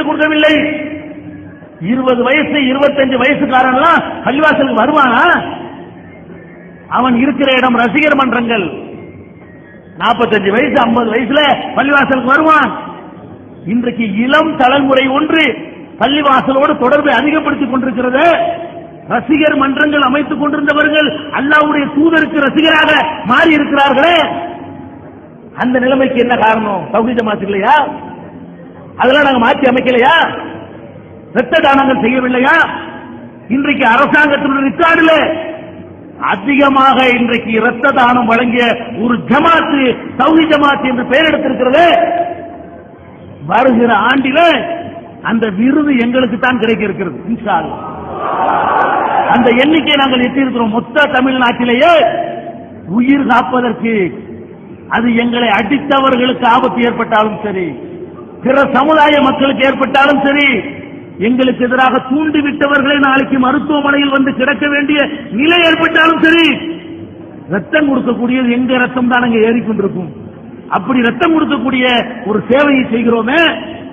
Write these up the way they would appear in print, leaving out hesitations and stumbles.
கொடுக்கவில்லை. 20 வயசு 25 வயசுக்காரன்லாம் பள்ளிவாசலுக்கு வருவானா? அவன் இருக்கிற இடம் ரசிகர் மன்றங்கள். 45 வயசு 50 வயசுல பள்ளிவாசலுக்கு வருவான். இன்றைக்கு இளம் தலைமுறை ஒன்று பள்ளிவாசலோடு தொடர்பை அதிகப்படுத்திக் கொண்டிருக்கிறது. ரசிகர் மன்றங்கள் அமைத்துக் கொண்டிருந்தவர்கள் அல்லாஹ்வுடைய தூதருக்கு ரசிகராக மாறி இருக்கிறார்களே. அந்த நிலைமைக்கு என்ன காரணம்? தௌஹீத் ஜமாத் இல்லையா? அதெல்லாம் நாங்க மாற்றி அமைக்கலையா? இரத்த தானங்கள் செய்யவில்லையா? இன்றைக்கு அரசாங்கத்தினுடைய ரிக்கார்டுல அதிகமாக இன்றைக்கு இரத்த தானம் வழங்கிய ஒரு ஜமாத்து தௌஹீத் ஜமாத் என்று பெயர் எடுத்திருக்கிறது. வருகிற ஆண்டில அந்த விருது எங்களுக்கு தான் கிடைக்க இருக்கிறது இன்ஷா அல்லாஹ். அந்த எண்ணிக்கை நாங்கள் எட்டியிருக்கிறோம். மொத்த தமிழ்நாட்டிலேயே உயிர் காப்பதற்கு அது எங்களை அடித்தவர்களுக்கு ஆபத்து ஏற்பட்டாலும் சரி, பிற சமுதாய மக்களுக்கு ஏற்பட்டாலும் சரி, எங்களுக்கு எதிராக தூண்டிவிட்டவர்களை நாளைக்கு மருத்துவமனையில் வந்து கிடக்க வேண்டிய நிலை ஏற்பட்டாலும் சரி, ரத்தம் கொடுக்கக்கூடியது எங்க ரத்தம் தான் அங்க ஏறிக்கொண்டிருக்கும். அப்படி ரத்தம் கொடுக்கக்கூடிய ஒரு சேவையை செய்கிறோமே.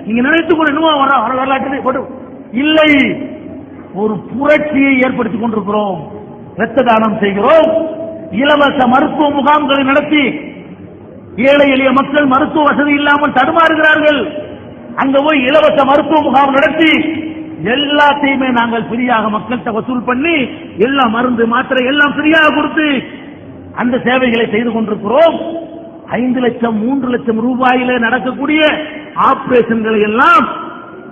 நீங்க நினைத்துக் என்னமோ வரலாற்று இல்லை, ஒரு புரட்சியை ஏற்படுத்திக் கொண்டிருக்கிறோம். இரத்த தானம் செய்கிறோம். இலவச மருத்துவ முகாம்களை நடத்தி ஏழை எளிய மக்கள் மருத்துவ வசதி இல்லாமல் தடுமாறுகிறார்கள். அங்க போய் இலவச மருத்துவ முகாம் நடத்தி எல்லாத்தையுமே நாங்கள் ஃப்ரீயாக மக்கள்கிட்ட வசூல் பண்ணி எல்லா மருந்து மாத்திரை எல்லாம் ஃப்ரீயாக கொடுத்து அந்த சேவைகளை செய்து கொண்டிருக்கிறோம். 5 லட்சம் 3 லட்சம் ரூபாயில நடக்கக்கூடிய ஆபரேஷன்களை எல்லாம்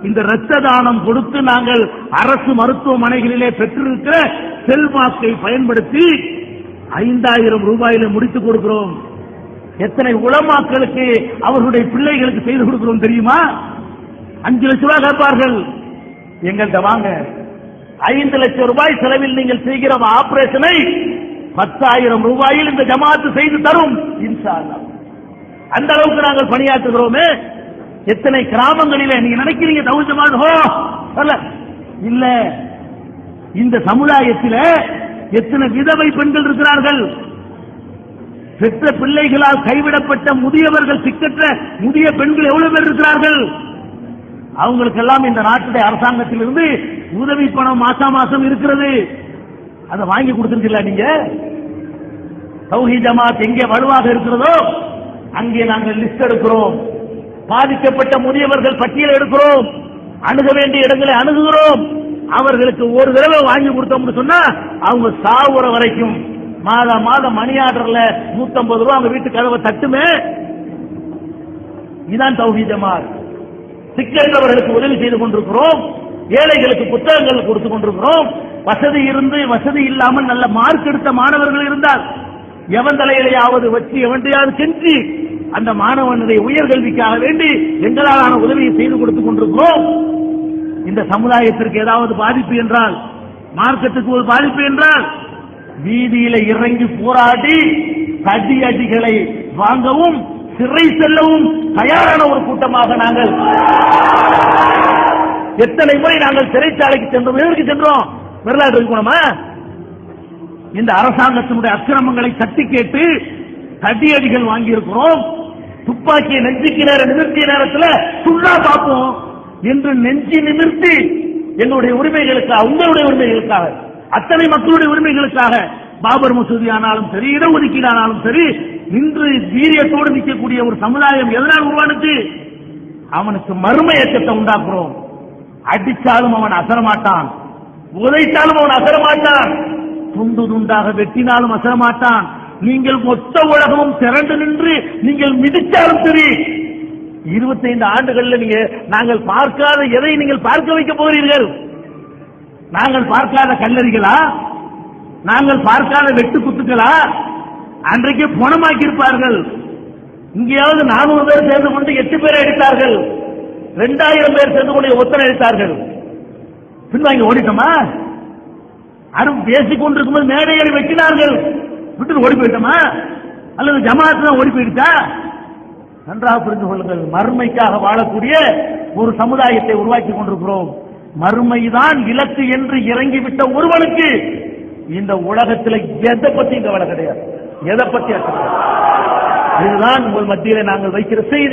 இந்த இரத்த தானம் கொடுத்து நாங்கள் அரசு மருத்துவமனைகளிலே பெற்றிருக்கிற செல்வாக்கை பயன்படுத்தி 5000 ரூபாயில முடித்துக் கொடுக்கிறோம். எத்தனை உலமாக்களுக்கு அவர்களுடைய பிள்ளைகளுக்கு செய்து கொடுக்கிறோம் தெரியுமா? 5 லட்சம் ரூபாய் கேட்பார்கள். எங்கள்கிட்ட வாங்க, 5 லட்சம் ரூபாய் செலவில் நீங்கள் செய்கிற ஆபரேஷனை 10,000 ரூபாயில் இந்த ஜமாத்து செய்து தரும் இன்ஷா அல்லாஹ். அந்த அளவுக்கு நாங்கள் பணியாற்றுகிறோமே. எத்தனை கிராமங்களிலே நீங்க நினைக்கிறீங்க தௌஹீத் ஜமாத் இல்ல, இந்த சமுதாயத்தில் எத்தனை விதவை பெண்கள் இருக்கிறார்கள். பெற்ற பிள்ளைகளால் கைவிடப்பட்ட முதியவர்கள், திக்கற்ற முதிய பெண்கள் எவ்வளவு பேர் இருக்கிறார்கள். அவங்களுக்கெல்லாம் இந்த நாட்டுடைய அரசாங்கத்திலிருந்து உதவி பணம் மாசம் இருக்கிறது. அதை வாங்கி கொடுத்திருக்கீங்களா நீங்க? தௌஹீத் ஜமாத் எங்கே வலுவாக இருக்கிறதோ அங்கே நாங்கள் லிஸ்ட் எடுக்கிறோம். பாதிக்கப்பட்ட முதியவர்கள் பட்டியல் எடுக்கிறோம். அணுக வேண்டிய இடங்களை அணுகுகிறோம். அவர்களுக்கு ஒரு தடவை வாங்கி கொடுத்தோம்னு சொன்னா அவங்க சாவுற வரைக்கும் மாதம் மணி ஆர்டர்ல 150 ரூபாய் அவங்க வீட்டு கதவை தட்டுமே. இதுதான் தௌஹீத் ஜமாத். சிக்கற்றவர்களுக்கு உதவி செய்து கொண்டிருக்கிறோம். ஏழைகளுக்கு புத்தகங்கள் கொடுத்து கொண்டிருக்கிறோம். வசதி இருந்து வசதி இல்லாமல் நல்ல மார்க் எடுத்த மாணவர்கள் இருந்தால் எவன் தலையிலையாவது வச்சு எவன்றையாவது செஞ்சு அந்த மாணவனுடைய உயர்கல்விக்காக வேண்டி எங்களாலான உதவியை செய்து கொடுத்துக் கொண்டிருக்கிறோம். இந்த சமுதாயத்திற்கு ஏதாவது பாதிப்பு என்றால், மார்க்கத்துக்கு ஒரு பாதிப்பு என்றால் வீதியில இறங்கி போராடி தடி அடிகளை வாங்கவும் சிறை செல்லவும் தயாரான ஒரு கூட்டமாக நாங்கள் எத்தனை முறை நாங்கள் சிறைச்சாலைக்கு சென்றோம். எதற்கு சென்றோம்? வரலாறு இருக்கணுமா? இந்த அரசாங்கத்தினுடைய அக்கிரமங்களை தட்டி கேட்டு தடியடிகள் வாங்கி இருக்கிறோம். துப்பாக்கியை நெஞ்சுக்கு நேரம் நிமிர்த்திய நேரத்தில் சுண்ணா பார்ப்போம் என்று நெஞ்சி நிமிர்த்தி எங்களுடைய உரிமைகளுக்காக, உங்களுடைய உரிமைகளுக்காக, அத்தனை மக்களுடைய உரிமைகளுக்காக பாபர் மசூதி ஆனாலும் சரி, இடஒதுக்கீடு ஆனாலும் சரி, இன்று வீரியத்தோடு நிற்கக்கூடிய ஒரு சமுதாயம் எதனால் உருவானுச்சு? அவனுக்கு மர்ம ஏற்றத்தை உண்டாக்குறோம். அடித்தாலும் அவன் அசரமாட்டான், உதைத்தாலும் அவன் அசரமாட்டான், துண்டு துண்டாக வெட்டினாலும் அசரமாட்டான். நீங்கள் மொத்த உலகமும் திரண்டு நின்று நீங்கள் மிதித்தாலும் சரி, 25 ஆண்டுகளில் நீங்க நாங்கள் பார்க்காத எதை நீங்கள் பார்க்க வைக்க போகிறீர்கள்? நாங்கள் பார்க்காத கல்லறிகளா? நாங்கள் பார்க்காத வெட்டு குத்துக்களா? அன்றைக்கு பணமாக்கி இருப்பார்கள். இங்கேயாவது 400 பேர் சேர்ந்து கொண்டு 8 பேரை அடித்தார்கள். 2000 பேர் சேர்ந்து கொண்டு ஒத்தனை அடித்தார்கள். பின்வாங்கி ஓடிட்டோமா? அரும் பேசிக் கொண்டிருக்கும்போது மேடையை வெட்டினார்கள், விட்டு ஓடி போயிட்டோமா? அல்லது ஜமாத் தான் ஓடி போயிடுச்சா? நன்றாக புரிந்து கொள்ளுங்கள். மறுமைக்காக வாழக்கூடிய ஒரு சமுதாயத்தை உருவாக்கி கொண்டிருக்கிறோம். மறுமைதான் இலக்கு என்று இறங்கிவிட்ட ஒருவனுக்கு இந்த உலகத்தில் எதை பத்தி கவலை கிடையாது. எதை பத்தி இதுதான் உங்கள் மத்தியிலே நாங்கள் வைக்கிற செய்தி.